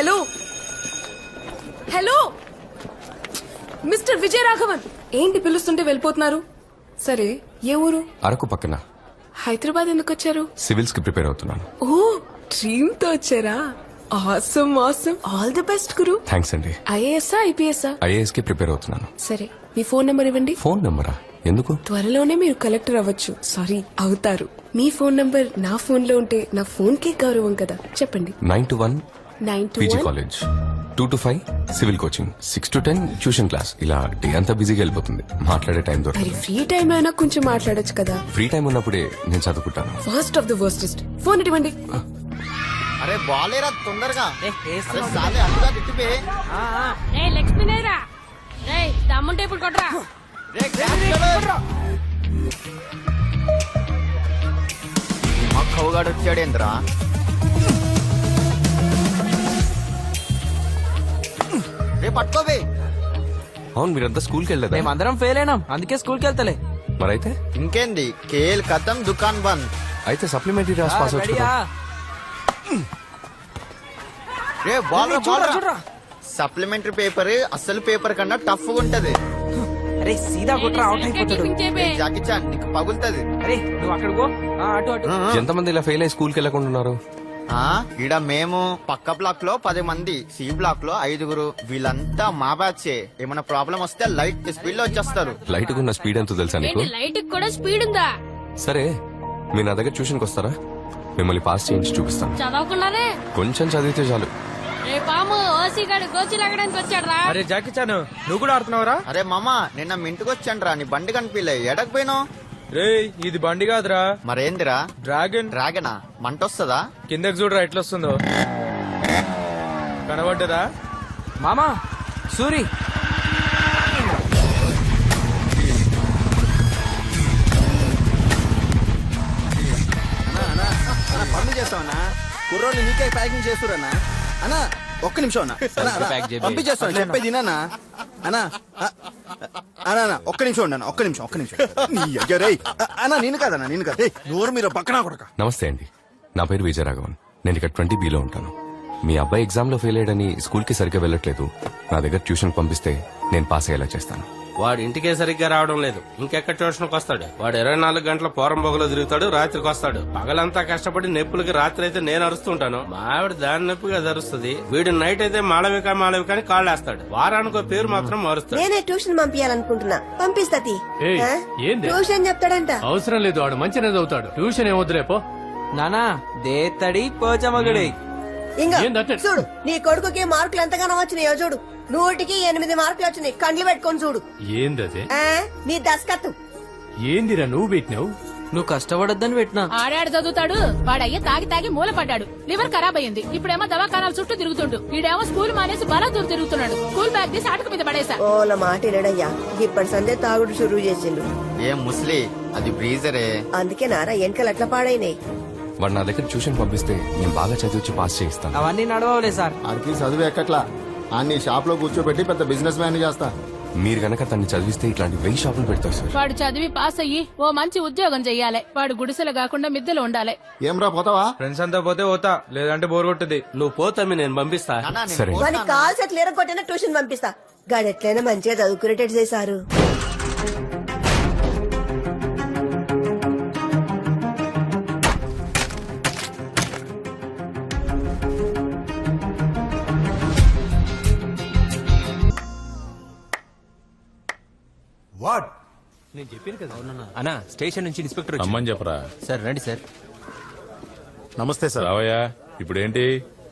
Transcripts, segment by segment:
Hello hello mister Vijay Raghavan, ఏంటి పిలుస్తుంటే వెళ్ళిపోతున్నారు? సరే, ఏ ఊరు? అరకు పక్కన. హైదరాబాద్ ఎందుకు వచ్చారు? సివిల్స్ కి ప్రిపేర్ అవుతున్నాను. ఓ, డ్రీమ్ తో వచ్చారా? Awesome awesome, all the best Guru. Thanks అండి. ఐఏఎస్ఆ ఐపీఎస్ఆ? ఐఏఎస్ కి ప్రిపేర్ అవుతున్నాను. సరే, మీ ఫోన్ నెంబర్ ఇవ్వండి. ఫోన్ నెంబరా? ఎందుకు? త్వరలోనే మీరు కలెక్టర్ అవ్వచ్చు. సారీ, అవుతారు. మీ ఫోన్ నంబర్ నా ఫోన్ లో ఉంటే నా ఫోన్ కే గౌరవం కదా. చెప్పండి. 9 to 1 PG 921. College, 2 to 5 civil coaching, 6 to 10 tuition class. ఇలా డే అంతా బిజీగా వెళ్ళిపోతుంది, మాట్లాడే టైం మరి దొరకదు. ఫ్రీ టైం అయినా కొంచెం మాట్లాడొచ్చు కదా. ఫ్రీ టైం ఉన్నప్పుడే నేను చదువుకుంటాను. First of the worstest. Phone ఇవ్వండి. అరే బాలేరా తొందరగా. అరే సాలే అల్లుగా తిట్టిపే. లక్ష్మీనేరా దమ్ముంటే ఇప్పుడు కొట్టరా. మా కవుగాడు వచ్చాడేంద్రా? రే పట్టుకోవే. అవును, మీరంతా స్కూల్కి వెళ్ళలేదా? మేమందరం ఫెయిల్ అయినాం, అందుకే స్కూల్కి వెళ్తలే. మరైతే ఇంకేంది, కేఎల్ కథం దుకాన్ బంద్. అయితే సప్లిమెంటరీ రాసి పాస్ అవచ్చు రెడీయా? కదా. రే బాల్ చూడరా. సప్లిమెంటరీ పేపర్ అసలు పేపర్ కన్నా టఫ్ ఉంటది. అరే సీదా కొట్రా, అవుట్ అయిపోతాడు. రే జాకీ చాన్, నీకు పగులుతది. అరే నువ్వు అక్కడ గో, అటు అటు. ఎంతమంది ఇలా ఫెయిల్ అయ్యి స్కూల్కి వెళ్ళకుండా ఉన్నారు? ఈడ మేము పక్క బ్లాక్ లో 10 మంది, సి బ్లాక్ లో 5. వీళ్ళంతా మా బ్యాచే. ఏమైనా ప్రాబ్లం వస్తే లైట్ స్పీడ్ లో వచ్చేస్తారు. లైట్ ఉన్న స్పీడ్ ఎంతో తెలుసా నీకు? ఏంటి లైట్ కూడా స్పీడ్ ఉందా? సరే, మీరు నా దగ్గర ట్యూషన్కి వస్తారా? మిమ్మల్ని పాస్ చేయించి చూపిస్తాను. చదవకుండానే కొంచెం చదివితే చాలు. రే పాము ఓసీ గాడు గోచి లాగడానికి వచ్చాడు రా. అరే జాకీ చాను, నువ్వు కూడా ఆడుతున్నావురా? అరే మామ, నిన్న మీ ఇంటికి వచ్చాను రా, నీ బండి కనిపించలే, ఎడకపోయినావు? రే ఇది బండి కాదురా, మరేందిరా? డ్రాగన్. డ్రాగనా? మంట వస్తుందా? కిందకి చూడరా ఎట్లా వస్తుందో, కనబడ్డదా? మామా సూరి, పనులు చేస్తావన్నా? కుర్రోళ్ళు నీకే ప్యాకింగ్ చేస్తురన్నా? అన్నా ఒక్క నిమిషం అన్నా, పంపించేస్తాను, చెప్పేది అన్నా. అన్నా అన్నా ఒక్క నిమిషం ఉండన్నా, ఒక్క నిమిషం. నీ అయ్యో రేయ్. అన్నా నేను కాదన్నా, నేను కాదు. నోరు మీరు పక్కన కొడక. నమస్తే అండి, నా పేరు విజయ రాఘవన్. నేను ఇక్కడ 20B లో ఉంటాను. మీ అబ్బాయి ఎగ్జామ్ లో ఫెయిల్ అయ్యాడని స్కూల్ కి సరిగ్గా వెళ్ళట్లేదు. నా దగ్గర ట్యూషన్ పంపిస్తే నేను పాస్ అయ్యేలా చేస్తాను. వాడు ఇంటికే సరిగ్గా రావడం లేదు, ఇంకెక్కడ ట్యూషన్కి వస్తాడు? వాడు 24 గంటల పోరం బొగలో తిరుగుతాడు, రాత్రికి వస్తాడు. పగలంతా కష్టపడి నొప్పులకి రాత్రి అయితే నేను అరుస్తుంటాను, మా ఆవిడ దాని నొప్పిగా అరుస్తుంది. వీడు నైట్ అయితే మాళవిక అని కాళ్ళేస్తాడు. వారానికి పేరు మాత్రం మారుస్తాడు. నేనే ట్యూషన్ పంపించాలనుకుంటున్నా, పంపిస్తా. ఏంది? ట్యూషన్ చెప్తాడంట. అవసరం లేదు, వాడు మంచిగా చదువుతాడు. ట్యూషన్ ఏమొద్దులేపో. నానా దేత్తడి పోచమగడి. ఇంకా ఏందంటే? చూడు, నీ కొడుకుకి మార్కులు ఎంతగానో వచ్చినాయో చూడు. 100కి 8 మార్కులు వచ్చినాయి. కండ్లు పెట్టుకొని చూడు. ఏందది? నీ దస్కత్తు. ఏందిరా నువ్వు పెట్టినావు? నువ్వు కష్టపడొద్దని పెట్టినా. ఆడాడు చదువుతాడు, వాడయ్య తాగి తాగి మూల పడ్డాడు, లివర్ ఖరాబ్ అయింది. ఇప్పుడేమో దవాఖానాల చుట్టూ తిరుగుతుండు. ఈడేమో స్కూల్ మానేసి బలాదూరు తిరుగుతున్నాడు. స్కూల్ బ్యాగ్ తీసి అటుకు మీద పడేసా. ఓల మాట వినడయ్యా, ఇప్పటి సందే తాగుడు షురూ చేసిండు. ఏం ముస్లి, అది బ్రీజరే. అందుకే నారా వెనకలు అట్లా పాడైనాయి. వాడు నా దగ్గర ట్యూషన్ పంపిస్తే నేను బాగా చదివించి పాస్ చేయిస్తాను. అవన్నీ నడవలే సార్. ఆడికి చదువు ఎక్కట్లా, అన్ని షాప్ లో కూర్చోబెట్టి పెద్ద బిజినెస్ మ్యాన్ చేస్తా. మీరు గనక తన్ని చదివిస్తే ఇట్లాంటి 1000 షాపులు పెడతారు సార్. వాడు చదివి పాస్ అయ్యి ఓ మంచి ఉద్యోగం చెయ్యాలి. వాడు గుడిసెలు కాకుండా మిద్దెలు ఉండాలి. ఏం రా పోతావా? ఫ్రెండ్స్ అంతా పోతే పోతా, లేదంటే బోర్ కొట్టుది. నువ్వు పోతామి, నేను పంపిస్తా. సరే. వాడికి కాల్ సెట్లు ఎరగొట్టినా ట్యూషన్ పంపిస్తా. గాడు ఎట్లయినా మంచిగా చదువుకునేటట్టు చేశారు. వాట్? నేను చెప్పాను కదా అన్నా, స్టేషన్ నుంచి ఇన్స్పెక్టర్ అమ్మని చెప్పరా. సార్ రండి సార్. నమస్తే సార్. రావయ్యా, ఇప్పుడేంటి?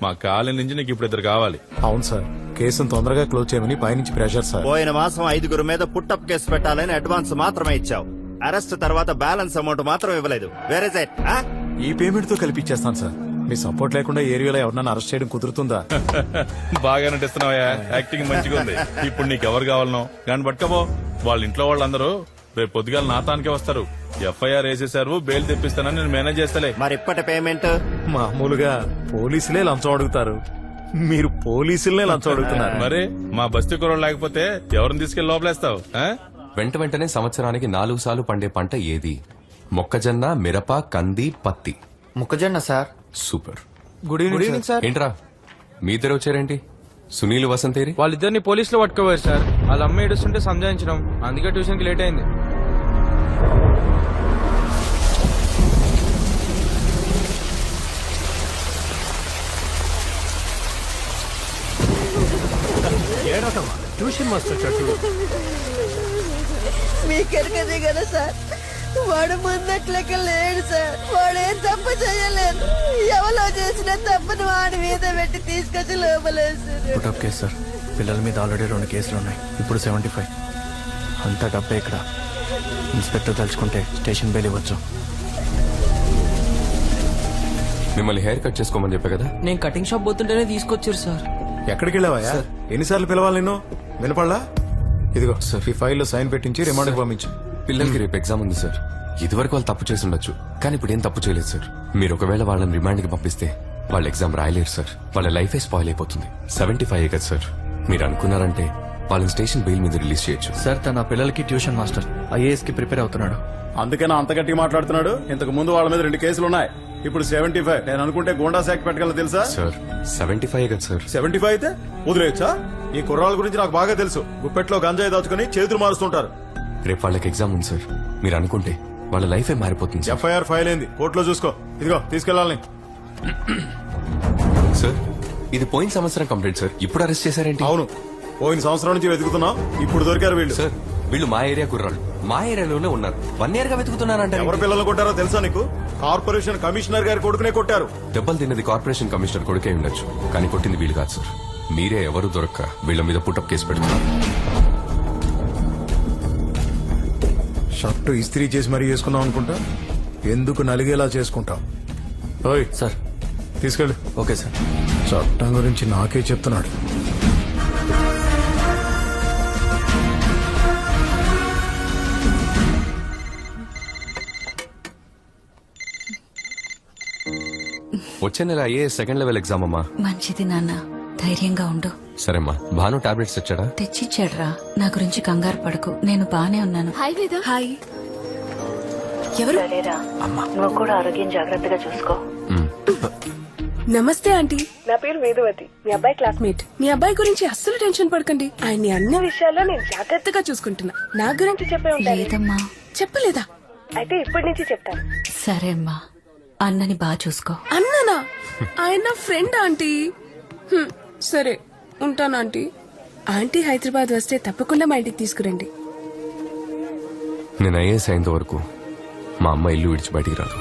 మా కాలేజ్ నుంచి నీకు ఇప్పుడు 2 కావాలి. అవును సార్, కేసును తొందరగా క్లోజ్ చేయమని పైనుంచి ప్రెషర్ సార్. పోయిన మాసం 5 మీద పుట్టప్ కేసు పెట్టాలని అడ్వాన్స్ మాత్రమే ఇచ్చావు. అరెస్ట్ తర్వాత బ్యాలెన్స్ అమౌంట్ మాత్రం ఇవ్వలేదు. వేరే సైట్ ఈ పేమెంట్ తో కలిపి ఇచ్చేస్తాను సార్. మీ సపోర్ట్ లేకుండా ఏరియాలో ఎవరన్నా అరెస్ట్ చేయడం కుదురుతుందా? బాగా నటిస్తున్నావయ్యా, యాక్టింగ్ మంచిగా ఉంది. ఇప్పుడు నీకు ఎవరు కావాలనో కానీ పట్టుకపో. వాళ్ళ ఇంట్లో వాళ్ళందరూ రేపు పొద్దుగాల నాతానికే వస్తారు. ఎఫ్ఐఆర్ వేసేసారు, బెయిల్ తెప్పిస్తానని నేను మేనేజ్ చేస్తలే. మరి ఇప్పటి పేమెంట్? మామూలుగా పోలీసులే లంచం అడుగుతారు, మీరు పోలీసులనే లంచం అడుగుతున్నారు. మరి మా బస్తీ కూరలు లేకపోతే ఎవరిని తీసుకెళ్లి లోపలేస్తావు? వెంటనే సంవత్సరానికి 4 సార్లు పండే పంట ఏది? మొక్కజొన్న, మిరప, కంది, పత్తి. మొక్కజొన్న sir. Super. Good evening sir. ఏంట్రా మీ ఇద్దరు వచ్చారేంటి? సునీల్ వసంతేరి? వాళ్ళిద్దరిని పోలీసులు పట్టుకోవారు సార్. వాళ్ళ అమ్మ ఏడుస్తుంటే సంజాయించడం, అందుకే ట్యూషన్ కి లేట్ అయింది. ట్యూషన్ మాస్టర్ చట్టు మీకెరకదే కదా సార్, వాడు ముందట్లక లేడు సార్. వాడేం తప్పు చేయలేదు. ఎవరో చేసిన తప్పును వాడి మీద పెట్టి తీసుకొచ్చి లోపలేసారు. Put up case sir. పిల్లల మీద ఆల్రెడీ 2 కేసులు ఉన్నాయి. ఇప్పుడు 75. అంతా డబ్బే ఇక్కడ. ఇన్స్పెక్టర్ తలుచుకుంటే స్టేషన్ బెయిల్ ఇవ్వచ్చు. మిమ్మల్ని హెయిర్ కట్ చేసుకోమని చెప్పా కదా. నేను కటింగ్ షాప్ పోతుంటేనే తీసుకొచ్చారు సార్. ఎక్కడికి వెళ్ళావా? ఎన్నిసార్లు పిలవాలి నిన్ను? వినపడలా? ఇదిగో సార్, ఈ ఫైల్లో సైన్ పెట్టించి రిమాండ్కి పంపించు. పిల్లలకి రేపు ఎగ్జామ్ ఉంది సార్. ఇదివరకు వాళ్ళు తప్పు చేసి ఉండొచ్చు, కానీ ఇప్పుడు ఏం తప్పు చేయలేదు సార్. మీరు ఒకవేళ వాళ్ళని రిమాండ్కి పంపిస్తే వాళ్ళు ఎగ్జామ్ రాయలేరు సార్. వాళ్ళ లైఫే స్పాయిల్ అయిపోతుంది. 75 కదా సార్. మీరు అనుకున్నారంటే వాళ్ళని స్టేషన్ బెయిల్ మీద రిలీజ్ చేయొచ్చు సార్. తన పిల్లలకి ట్యూషన్ మాస్టర్, IAS కి ప్రిపేర్ అవుతున్నాడు. అందుకనే అంత గట్టిగా మాట్లాడుతున్నాడు. ఇంతకు ముందు వాళ్ళ మీద 2 కేసులు ఉన్నాయి. ఇప్పుడు 75. నేను అనుకుంటే గోండా శాఖ పెట్టగలను తెలుసా సార్. 75 కదా సార్. 75 అయితే వదిలేయచ్చా? ఈ కుర్రాళ్ళ గురించి నాకు బాగా తెలుసు. గుప్పెట్లో గంజాయి దాచుకుని చేతులు మారుస్తుంటారు. రేపు వాళ్ళకి ఎగ్జామ్ ఉంది సార్. మీరు అనుకుంటే వాళ్ళ లైఫే మారిపోతుంది సార్. FIR ఫైల్ అయింది, కోర్టులో చూసుకో. ఇదిగో తీసుకెళ్ళాలని. సార్, ఇది పోయిన సంవత్సరం కంప్లీట్ సార్. ఇప్పుడు అరెస్ట్ చేశారేంటి? అవును, పోయిన సంవత్సరం నుంచి వెతుకుతున్నాం. ఇప్పుడు దొరికారు వీళ్ళు. సార్, వీళ్ళు మా ఏరియా కుర్రాళ్ళు. మా ఏరియాలోనే ఉన్నారు. 1 year గా వెతుకుతున్నారంటే ఎవరి పిల్లలు కొట్టారో తెలుసా నీకు? కార్పొరేషన్ కమిషనర్ గారి కొడుకునే కొట్టారు. దెబ్బలు తిన్నది కార్పొరేషన్ కమిషనర్ కొడుకే ఉండొచ్చు, కానీ కొట్టింది వీళ్ళు కాదు సార్. మీరే ఎవరు దొరక్క వీళ్ళ మీద పుటప్ కేసు పెడుతున్నారు. షర్టు ఇస్త్రీ చేసి మరీ చేసుకున్నాం అనుకుంటా. ఎందుకు నలిగేలా చేసుకుంటాం? ఓయ్ సార్ తీసుకెళ్ళు. Okay sir. చట్టం గురించి నాకే చెప్తున్నాడు. వచ్చే నెల అయ్యే సెకండ్ లెవెల్ ఎగ్జామ్ అమ్మా. మంచిది నాన్న, ధైర్యంగా ఉండు. సరేమ్మా. భాను టాబ్లెట్స్ తెచ్చాడా? తెచ్చిచ్చాడ్రా. నా గురించి కంగారు పడకు, నేను బానే ఉన్నాను. హాయ్. ఎవరు? నువ్వు కూడా ఆరోగ్యం జాగ్రత్తగా చూసుకో. నమస్తే ఆంటీ. నా పేరు వేదవతి, మీ అబ్బాయి క్లాస్మేట్. మీ అబ్బాయి గురించి అస్సలు టెన్షన్ పడకండి. ఆయన్ని అన్ని విషయాల్లో నేను జాగ్రత్తగా చూసుకుంటున్నా. నా గురించి చెప్పే ఉంటాను. లేదమ్మా. చెప్పలేదా? అయితే ఇప్పటి నుంచి చెప్తాను. సరే అమ్మా, అన్నని బాగా చూసుకో. అన్ననా? ఆయన ఫ్రెండ్ ఆంటీ. సరే ఉంటాను ఆంటీ. ఆంటీ హైదరాబాద్ వస్తే తప్పకుండా మా ఇంటికి తీసుకురండి. నేను ఐఏఎస్ అయ్యేంత వరకు మా అమ్మ ఇల్లు విడిచి బయటికి రాదు.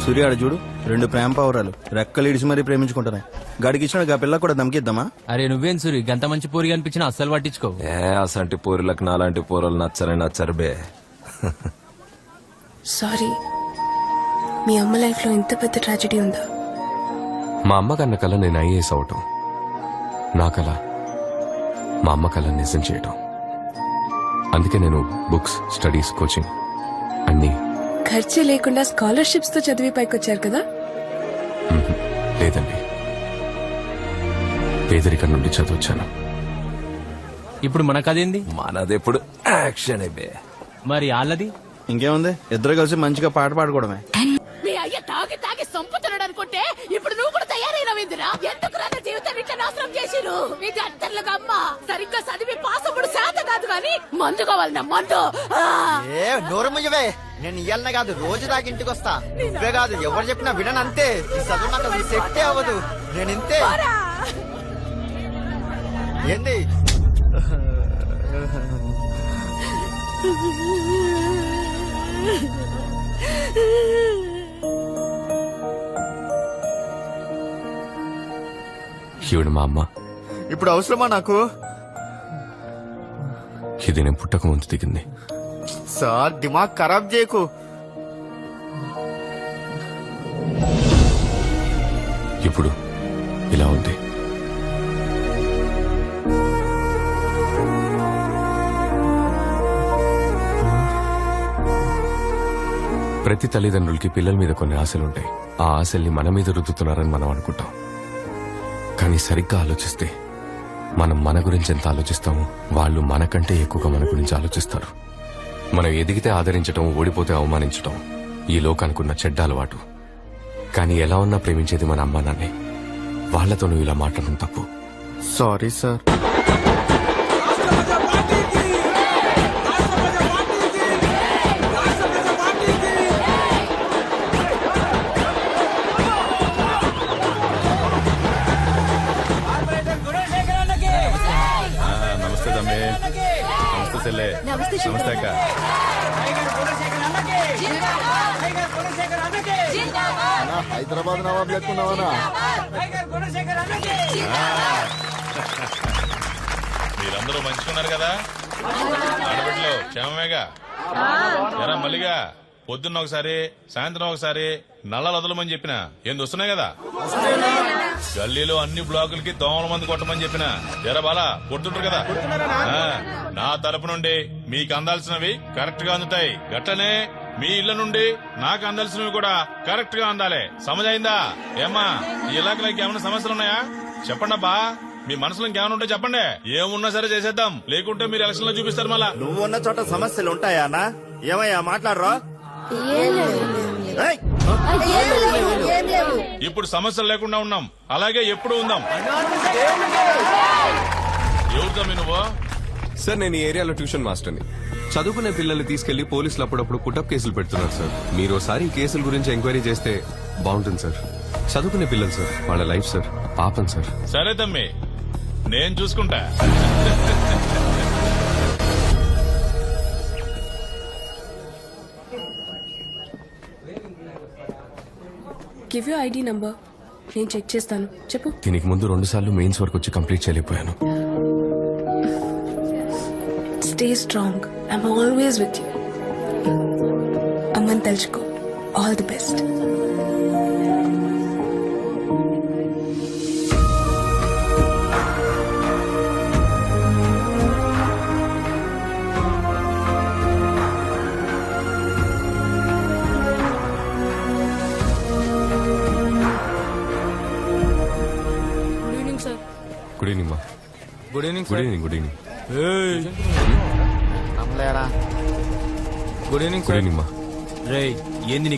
సూర్యాడ చూడు, 2 ప్రేమ పావురాలు రెక్కలు ఇడిచి మరీ ప్రేమించుకుంటున్నాయి. గడికి ఇచ్చిన పిల్ల కూడా దమ్కిద్దామా? అరే నువ్వేం సూరి, గంత మంచి పోరి కనిపించినా అస్సలు పట్టించుకో. అసంటి పూరులకు నాలాంటి పూరలు నచ్చరు బే. సారీ, మీ అమ్మ లైఫ్ లో ఇంత పెద్ద ట్రాజెడీ ఉందా? మా అమ్మ కన్న కల నేను ఐఏఎస్ అవటం, నా కల మా అమ్మ కల నిజం చేయటం. అందుకే నేను బుక్స్, స్టడీస్, కోచింగ్ అన్ని ఖర్చే లేకుండా స్కాలర్షిప్స్ తో చదివి పైకొచ్చారు కదా? లేదండి, పేదరికం నుండి చదివచ్చాను. ఇప్పుడు మన కదేంది? మనదెప్పుడు యాక్షన్ అయిపోయా. మరి వాళ్ళది ఇంకేముంది, ఇద్దరు కలిసి మంచిగా పాట పాడుకోవడమే. మీ అయ్య తాగి తాగి సంపుతున్నాడు అనుకుంటే ఇప్పుడు నువ్వు కూడా తయారైనవిందిరా. ఎందుకు నా జీవితాన్ని ఇట్లా నాశనం చేసిరు? ఇది అత్తర్లకు అమ్మ సరిగ్గా చదివి పాసప్పుడు శాత కాదు గాని మందు కావాలన్నా మందు. ఏ నోరు ముయ్యవే. నేను ఇయ్యాలనే కాదు, రోజు దాకా ఇంటికి వస్తా. నువ్వే కాదు, ఎవరు చెప్పినా వినను. అంతే. ఈ చదువు నాకు అసలు సెట్టే అవ్వదు. నేను ఇంతే. ఏంది? ఈవిడ మా అమ్మ. ఇప్పుడు అవసరమా నాకు? ఇది నేను పుట్టక ముందు దిగింది. సార్, దిమాగ్ ఖరాబ్ చేయకు. ఇప్పుడు ఇలా ఉంది. ప్రతి తల్లిదండ్రులకి పిల్లల మీద కొన్ని ఆశలుంటాయి. ఆ ఆశల్ని మన మీద రుద్దుతున్నారని మనం అనుకుంటాం. కానీ సరిగ్గా ఆలోచిస్తే మనం మన గురించి ఎంత ఆలోచిస్తామో వాళ్ళు మనకంటే ఎక్కువగా మన గురించి ఆలోచిస్తారు. మనం ఎదిగితే ఆదరించటం, ఓడిపోతే అవమానించటం ఈ లోకానికున్న చెడ్డ అలవాటు. కానీ ఎలా ఉన్నా ప్రేమించేది మన అమ్మా నాన్నే. వాళ్లతో నువ్వు ఇలా మాట్లాడడం తప్పు. Sorry sir. నమస్తే తమ్మి. నమస్తే చెల్లె. నమస్తే అక్క. హైదరాబాద్ నవాబ్ లెక్కున్నావనా? మీరందరూ మంచుకున్నారు కదా? ఆడబిడ్డలు క్షేమమేగా? ఎరా మల్లిగా పొద్దున్న ఒకసారి సాయంత్రం ఒకసారి నల్లలు వదలమని చెప్పిన ఏంది వస్తున్నాయి కదా? గల్లీలో అన్ని బ్లాకులకి దోమల మంది కొట్టమని చెప్పిన ఎరా బాలా కొడుతుంటారు కదా? నా తరపు నుండి మీకు అందాల్సినవి కరెక్ట్ గా అందుతాయి. గట్లనే మీ ఇళ్ల నుండి నాకు అందాల్సినవి కూడా కరెక్ట్ గా అందాలి. సమజైందా? ఏమ్మా ఈ ఇలాకలో ఏమైనా సమస్యలు ఉన్నాయా? చెప్పండి అబ్బా. మీ మనసులో ఇంకేమైనా ఉంటే చెప్పండి. ఏమున్నా సరే చేసేద్దాం. లేకుంటే మీరు ఎలక్షన్ లో చూపిస్తారు మళ్ళా. నువ్వున్న చోట సమస్యలు ఉంటాయా అన్నా? ఏమయ్యా మాట్లాడరా? ఇప్పుడు సమస్యలు లేకుండా ఉన్నాం, అలాగే ఎప్పుడు ఉందాం. ఎవరితో నువ్వు? సార్ నేను ఈ ఏరియాలో ట్యూషన్ మాస్టర్ని. చదువుకునే పిల్లల్ని తీసుకెళ్లి పోలీసులు అప్పుడప్పుడు పుటప్ కేసులు పెడుతున్నారు సార్. మీరు ఒకసారి ఈ కేసుల గురించి ఎంక్వైరీ చేస్తే బాగుంటుంది సార్. చదువుకునే పిల్లలు సార్, వాళ్ళ లైఫ్ సార్, పాపం సార్. సరే తమ్మి, నేను చూసుకుంటా. గివ్ యూ ఐడి నంబర్, నేను చెక్ చేస్తాను. చెప్పు. దీనికి ముందు 2 సార్లు మెయిన్స్ వరకు వచ్చి కంప్లీట్ చేయలేకపోయాను. Stay strong, I'm always with you. అమ్మని తలుచుకో. All the best. Good evening మా. Good evening good evening. Good evening. నమ్మలేరా? గుడ్ ఈవినింగ్ గుడ్ ఈవినింగ్ మా. రేయ్ ఏంది